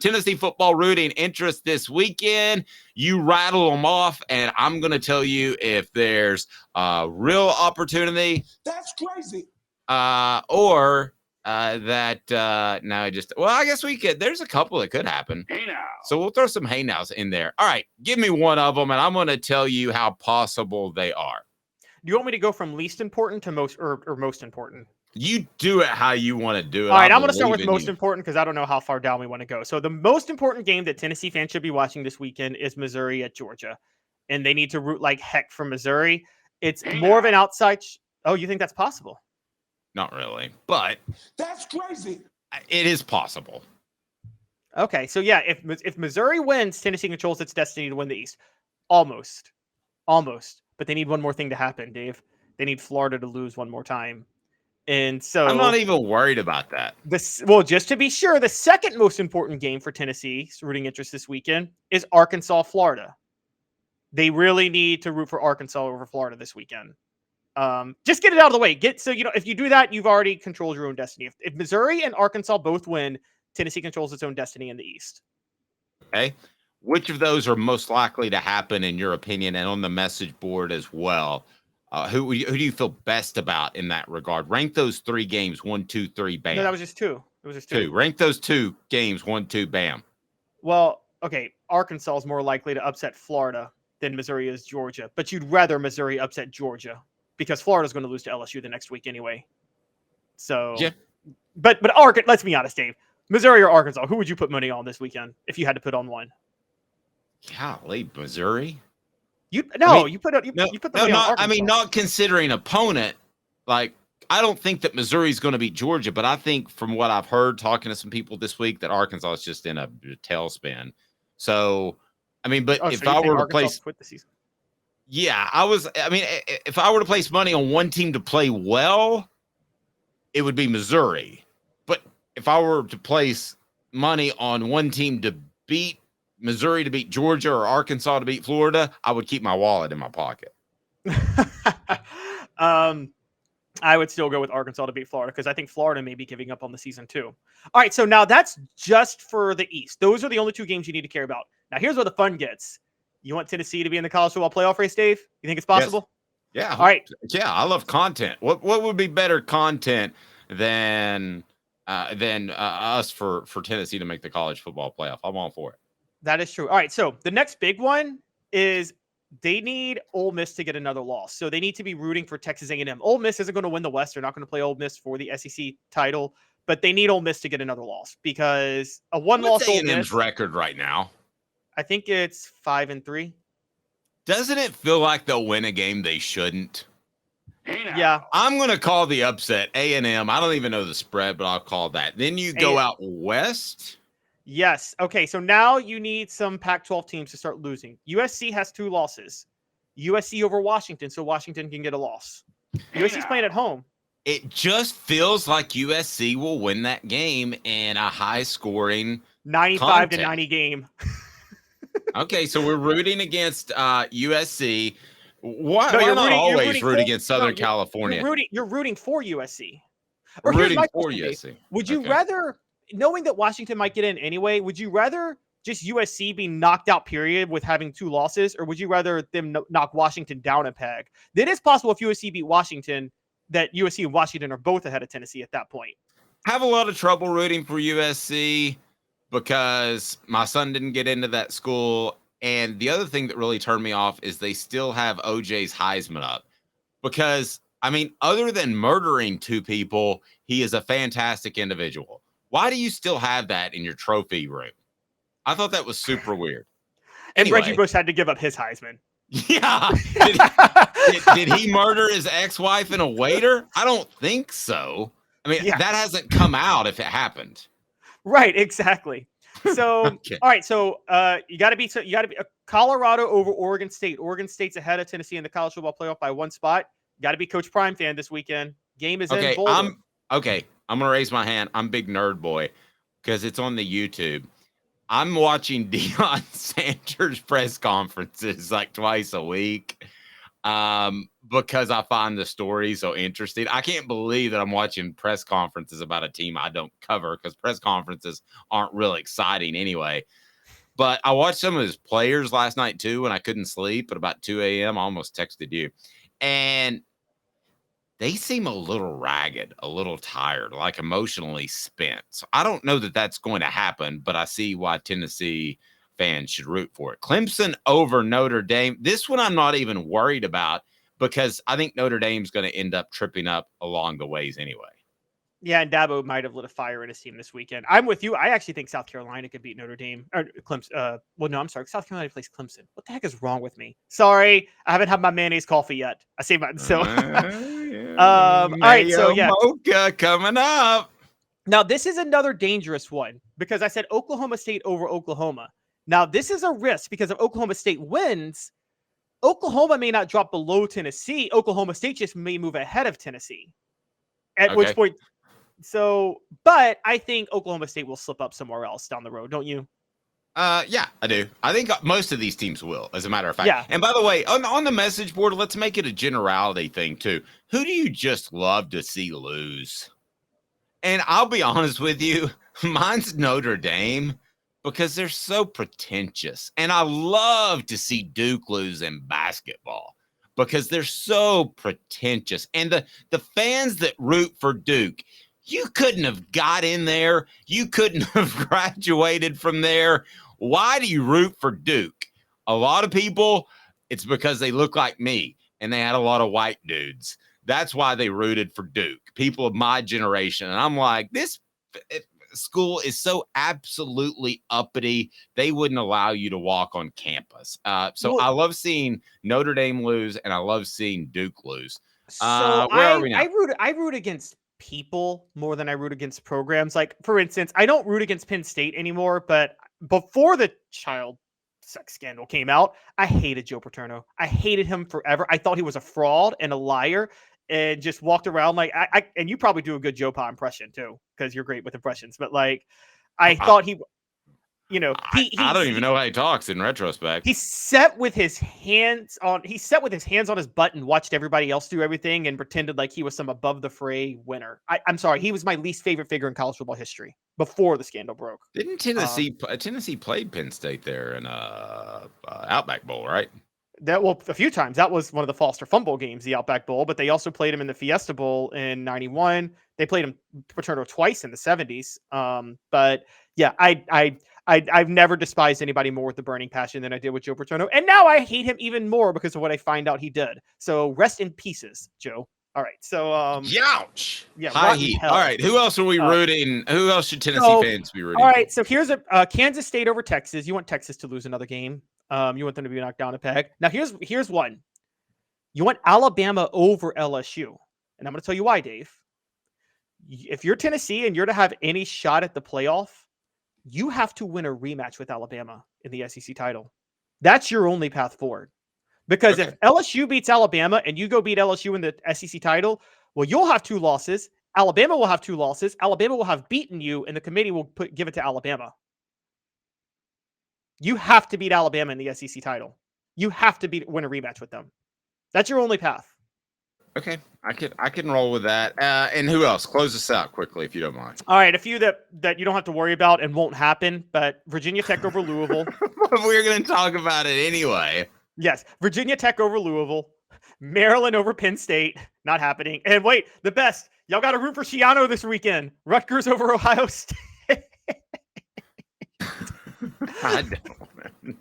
Tennessee football rooting interest this weekend. You rattle them off, and I'm going to tell you if there's a real opportunity. That's crazy. Or that no, I guess we could. There's a couple that could happen. Hey now. So we'll throw some hey nows in there. All right, give me one of them, and I'm going to tell you how possible they are. Do you want me to go from least important to most or most important? You do it how you want to do it. All right, I'm going to start with most important because I don't know how far down we want to go. So the most important game that Tennessee fans should be watching this weekend is Missouri at Georgia. And they need to root like heck for Missouri. It's more of an outside. Oh, you think that's possible? Not really, but that's crazy. It is possible. Okay, so yeah, if Missouri wins, Tennessee controls its destiny to win the East. Almost. But they need one more thing to happen, Dave. They need Florida to lose one more time. And so I'm not even worried about that. Well, just to be sure, the second most important game for Tennessee's rooting interest this weekend is Arkansas, Florida. They really need to root for Arkansas over Florida this weekend. Just get it out of the way. If you do that, you've already controlled your own destiny. If Missouri and Arkansas both win, Tennessee controls its own destiny in the East. Okay. Which of those are most likely to happen in your opinion, and on the message board as well? Who do you feel best about in that regard? Rank those 3 games, 1, 2, 3, bam. No, that was just 2. It was just 2. Rank those 2 games, 1, 2, bam. Well, okay, Arkansas is more likely to upset Florida than Missouri is Georgia, but you'd rather Missouri upset Georgia because Florida's going to lose to LSU the next week anyway. So, yeah. But let's be honest, Dave. Missouri or Arkansas, who would you put money on this weekend if you had to put on one? Golly, Missouri. You put the money on Arkansas. I mean, not considering opponent. Like, I don't think that Missouri is going to beat Georgia, but I think from what I've heard talking to some people this week that Arkansas is just in a tailspin. So, I mean, but if I were to place, quit the season. Yeah, if I were to place money on one team to play well, it would be Missouri. But if I were to place money on one team to beat Missouri, to beat Georgia, or Arkansas to beat Florida, I would keep my wallet in my pocket. I would still go with Arkansas to beat Florida because I think Florida may be giving up on the season too. All right, so now that's just for the East. Those are the only 2 games you need to care about. Now here's where the fun gets. You want Tennessee to be in the college football playoff race, Dave? You think it's possible? Yes. Yeah. All right. Yeah, I love content. What would be better content than us for Tennessee to make the college football playoff? I'm all for it. That is true. All right, so the next big one is they need Ole Miss to get another loss. So they need to be rooting for Texas A&M. Ole Miss isn't going to win the West. They're not going to play Ole Miss for the SEC title, but they need Ole Miss to get another loss because a one-loss Ole Miss record right now. I think it's 5-3. Doesn't it feel like they'll win a game they shouldn't? Yeah. I'm going to call the upset A&M. I don't even know the spread, but I'll call that. Then you go out west. Yes. Okay, so now you need some Pac-12 teams to start losing. USC has 2 losses. USC over Washington, so Washington can get a loss. USC's playing at home. It just feels like USC will win that game in a high-scoring 95-90 game. Okay, so we're rooting against USC. Why not always root against Southern California? You're rooting for USC. Or rooting for USC. Would you rather, knowing that Washington might get in anyway, would you rather just USC be knocked out, period, with having 2 losses, or would you rather them knock Washington down a peg? It is possible if USC beat Washington that USC and Washington are both ahead of Tennessee at that point. I have a lot of trouble rooting for USC because my son didn't get into that school. And the other thing that really turned me off is they still have OJ's Heisman up. Because, I mean, other than murdering 2 people, he is a fantastic individual. Why do you still have that in your trophy room? I thought that was super weird. And Reggie Bush had to give up his Heisman. Yeah. Did he murder his ex-wife and a waiter? I don't think so. I mean, that hasn't come out if it happened. Right, exactly. So, All right. So, you got to be Colorado over Oregon State. Oregon State's ahead of Tennessee in the college football playoff by 1 spot. Got to be Coach Prime fan this weekend. Game is in Boulder. I'm going to raise my hand. I'm big nerd boy because it's on the YouTube. I'm watching Deion Sanders press conferences like twice a week. because I find the story so interesting. I can't believe that I'm watching press conferences about a team I don't cover because press conferences aren't really exciting anyway. But I watched some of his players last night too, and I couldn't sleep. At about 2 a.m., I almost texted you. And they seem a little ragged, a little tired, like emotionally spent. So I don't know that that's going to happen, but I see why Tennessee fans should root for it. Clemson over Notre Dame. This one I'm not even worried about because I think Notre Dame's going to end up tripping up along the ways anyway. Yeah, and Dabo might have lit a fire in his team this weekend. I'm with you. I actually think South Carolina could beat Notre Dame or Clemson. Well, no, I'm sorry. South Carolina plays Clemson. What the heck is wrong with me? Sorry, I haven't had my mayonnaise coffee yet. I saved my so. All right, so yeah, Mocha coming up. Now this is another dangerous one because I said Oklahoma State over Oklahoma. Now this is a risk because if Oklahoma State wins, Oklahoma may not drop below Tennessee. Oklahoma State just may move ahead of Tennessee. At which point. So, but I think Oklahoma State will slip up somewhere else down the road, don't you? Yeah, I do. I think most of these teams will, as a matter of fact. Yeah. And by the way, on the message board, let's make it a generality thing too. Who do you just love to see lose? And I'll be honest with you, mine's Notre Dame because they're so pretentious. And I love to see Duke lose in basketball because they're so pretentious. And the fans that root for Duke, you couldn't have got in there. You couldn't have graduated from there. Why do you root for Duke? A lot of people, it's because they look like me and they had a lot of white dudes. That's why they rooted for Duke, people of my generation. And I'm like, this school is so absolutely uppity. They wouldn't allow you to walk on campus. So I love seeing Notre Dame lose and I love seeing Duke lose. So where are we now? I root against people more than I root against programs. Like, for instance, I don't root against Penn State anymore, but before the child sex scandal came out, I hated Joe Paterno. I hated him forever. I thought he was a fraud and a liar and just walked around like I and you probably do a good Joe Pa impression too, because you're great with impressions. But like, I thought he, you know, I don't even know how he talks in retrospect. He sat with his hands on his butt and watched everybody else do everything and pretended like he was some above the fray winner. I'm sorry, he was my least favorite figure in college football history before the scandal broke. Didn't Tennessee played Penn State there in Outback Bowl, right? A few times. That was one of the Foster Fumble games, the Outback Bowl, but they also played him in the Fiesta Bowl in 91. They played him Paterno twice in the 70s. But yeah, I've never despised anybody more with the burning passion than I did with Joe Paterno. And now I hate him even more because of what I find out he did. So rest in pieces, Joe. All right. So Youch. Yeah, high heat. All right. Who else are we rooting? Who else should Tennessee fans be rooting? All right. So here's a Kansas State over Texas. You want Texas to lose another game. You want them to be knocked down a peg. Now here's one. You want Alabama over LSU. And I'm going to tell you why, Dave. If you're Tennessee and you're to have any shot at the playoff, you have to win a rematch with Alabama in the SEC title. That's your only path forward. Because if LSU beats Alabama and you go beat LSU in the SEC title, well, you'll have 2 losses. Alabama will have 2 losses. Alabama will have beaten you, and the committee will give it to Alabama. You have to beat Alabama in the SEC title. You have to win a rematch with them. That's your only path. Okay, I can roll with that. And who else? Close us out quickly, if you don't mind. All right, a few that you don't have to worry about and won't happen, but Virginia Tech over Louisville. We're going to talk about it anyway. Yes, Virginia Tech over Louisville. Maryland over Penn State. Not happening. And wait, the best. Y'all got to root for Schiano this weekend. Rutgers over Ohio State. I don't.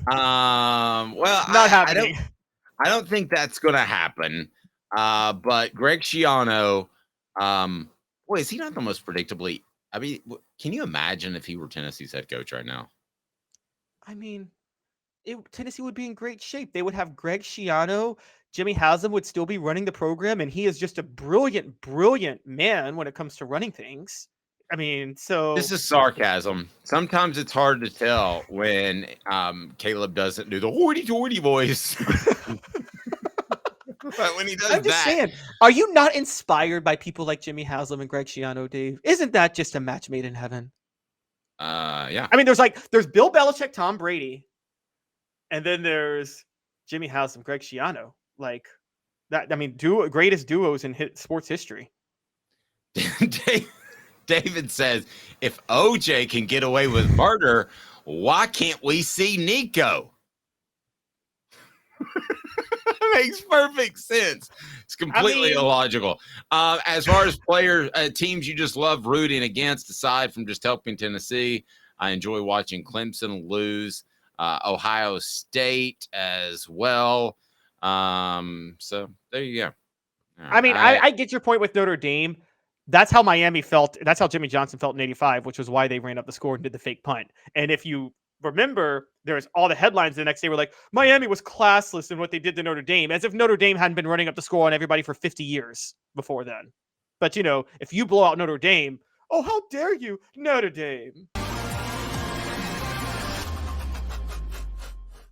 Well, not happening. I don't think that's going to happen. But Greg Schiano, boy, is he not the most predictably? I mean, can you imagine if he were Tennessee's head coach right now? I mean, Tennessee would be in great shape. They would have Greg Schiano. Jimmy Haslam would still be running the program, and he is just a brilliant, brilliant man when it comes to running things. I mean, so this is sarcasm. Sometimes it's hard to tell when Caleb doesn't do the hoity-toity voice. But when he does I'm just saying, are you not inspired by people like Jimmy Haslam and Greg Schiano, Dave? Isn't that just a match made in heaven? Yeah. I mean, there's Bill Belichick, Tom Brady, and then there's Jimmy House and Greg Schiano. Like that. I mean, greatest duos in sports history. David says, if OJ can get away with murder, why can't we see Nico? Makes perfect sense. It's completely illogical. As far as players, teams you just love rooting against, aside from just helping Tennessee, I enjoy watching Clemson lose, Ohio State as well. So there you go. I mean, I get your point with Notre Dame. That's how Miami felt. That's how Jimmy Johnson felt in '85, which was why they ran up the score and did the fake punt. And if you remember, there's all the headlines the next day were like, Miami was classless in what they did to Notre Dame, as if Notre Dame hadn't been running up the score on everybody for 50 years before then. But, if you blow out Notre Dame, oh, how dare you, Notre Dame.